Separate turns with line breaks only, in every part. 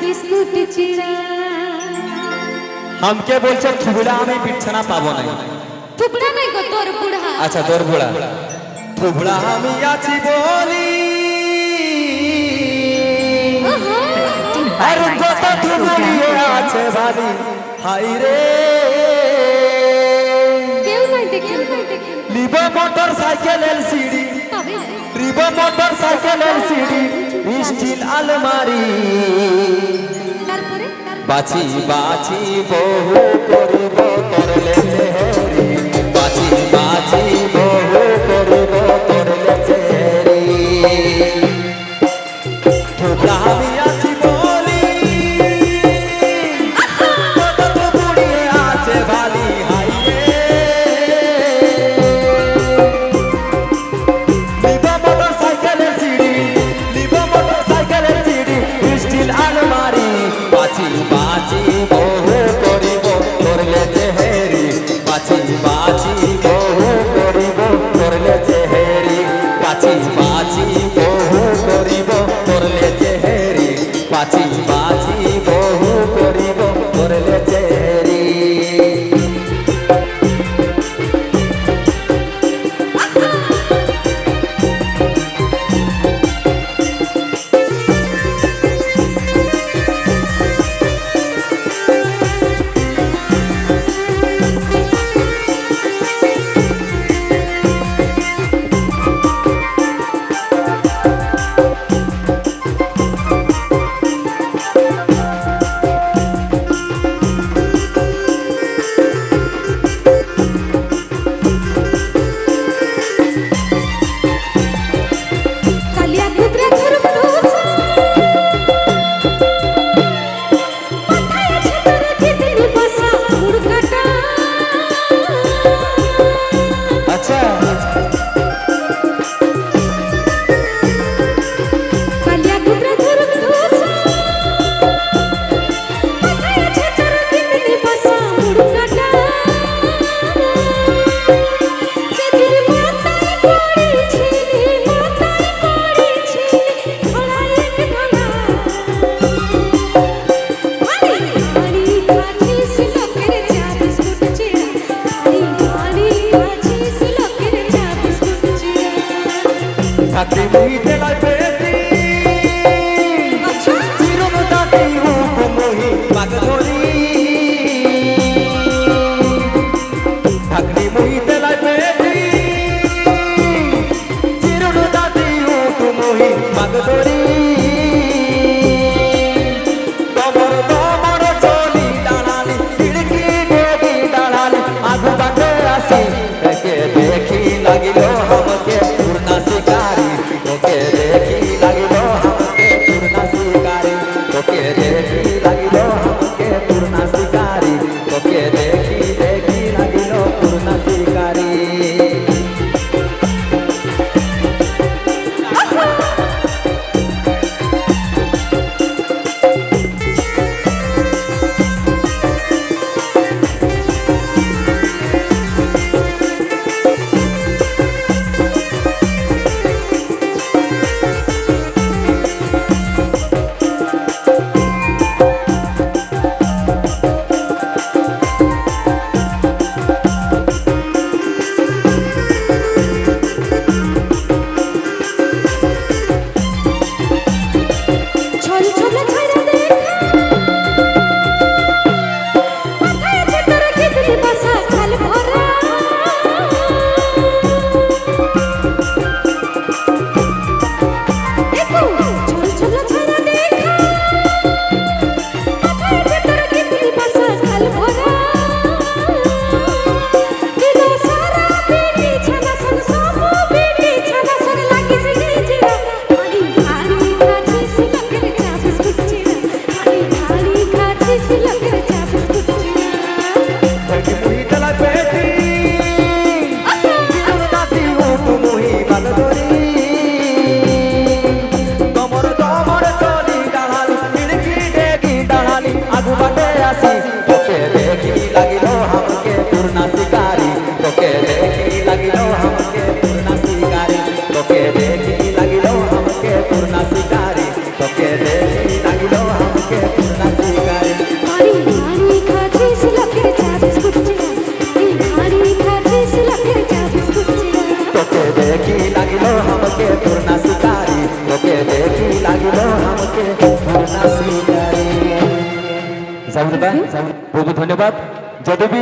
Biscuit চিড়া।
हमके बोलছে থুবড়া আমি বিছানা পাবো না।
থুবড়া নাই গো তোর বুড়া।
আচ্ছা তোর বুড়া। থুবড়া আমি আছি বলি আর কত থুবড়িয়ে আছে ভালি হাই রে।
কেউ নাই দেখেন
লিব মোটর সাইকেল এলসিডি
তবে
লিব মোটর সাইকেল এলসিডি স্টিল আলমারি
তারপরে
বাছি বাছি বহু করিব করলে চেহারি বাছি বাছি বহু করিব করলে চেহারি থুবড়া আমি আছি বলি কত বুড়িয়ে আছে ভালি হাই রে। লিব মোটর সাইকেলের সিঁড়ি লিব মোটর সাইকেলের সিঁড়ি স্টিল আলমারি বাছি বাছি বহু করিব করলে চেহারি বাছি বাছি বহু করিব করলে চেহারি বাছি বাছি বহু করিব করলে চেহারি বাছি বাছি বহু করিব করলে চেহারি।
কালিয়া কুতরা ধরব দোসা মাথায় আছে তোর জিদিনি বসা মুড়কাটা।
আচ্ছা
কালিয়া কুতরা ধরব দোসা মাথায় আছে তোর জিদিনি বসা মুড়কাটা। সেদিন মাথায় পড়েছিলি ধরায় এক ঢালা হাড়ি হাড়ি খাচ্ছিস লোকের চা বিস্কুট চিড়া হাড়ি হাড়ি খাচ্ছিস লোকের চা বিস্কুট চিড়া।
থাকতে মুহিতে লাগবে
আচ্ছা
চিরম তাতে মোহি পাগ ধরি থাকতে মুহিতে লাগবে চিরম তাতে মোহি পাগ ধরি তোমার তোমার চলি দাঁড়ালি খিড়কি ডেবি দাঁড়ালি আগু বাটে আসি একে দেখি লাগিল আমাকে পূর্ণা শিকারি তোকে দেখি লাগিল আমাকে পূর্ণা শিকারি তোকে দেখি লাগিল আমাকে পূর্ণা শিকারি তোকে দেখি দেখি লাগিল পূর্ণা শিকারি।
ছল ছল ছাইরা দেখা মাথায় আছে তোর জিদিনি বসা খাল ভরা। দেখো ছল ছল ছাইরা দেখা মাথায় আছে তোর জিদিনি বসা খাল ভরা। দিলো সারা বেটি ছানা সন সব বেটি ছানা সন লাগিস গিজিরা হাড়ি হাড়ি খাচ্ছিস লোকের চা বিস্কুট চিড়া হাড়ি হাড়ি খাচ্ছিস লোকের চা বিস্কুট চিড়া।
থাকতে মুহিতে লাগবে চিরম তাতে মোহি পাগ ধরি তোমার তোমার চলি দাঁড়ালি খিড়কি ডেবি দাঁড়ালি আগু বাটে আসি তোকে দেখি লাগিল আমাকে পূর্ণা শিকারি তোকে দেখি লাগিল আমাকে পূর্ণা শিকারি তোকে দেখি লাগিল আমাকে পূর্ণা শিকারি তোকে দেখি লাগিল আমাকে हमके पूर्णा शिकारी তোকে দেখি লাগিল हमके पूर्णा शिकारी বহুত ধন্যবাদ যদি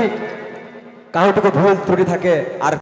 কাউটুকু ভুল ত্রুটি থাকে আর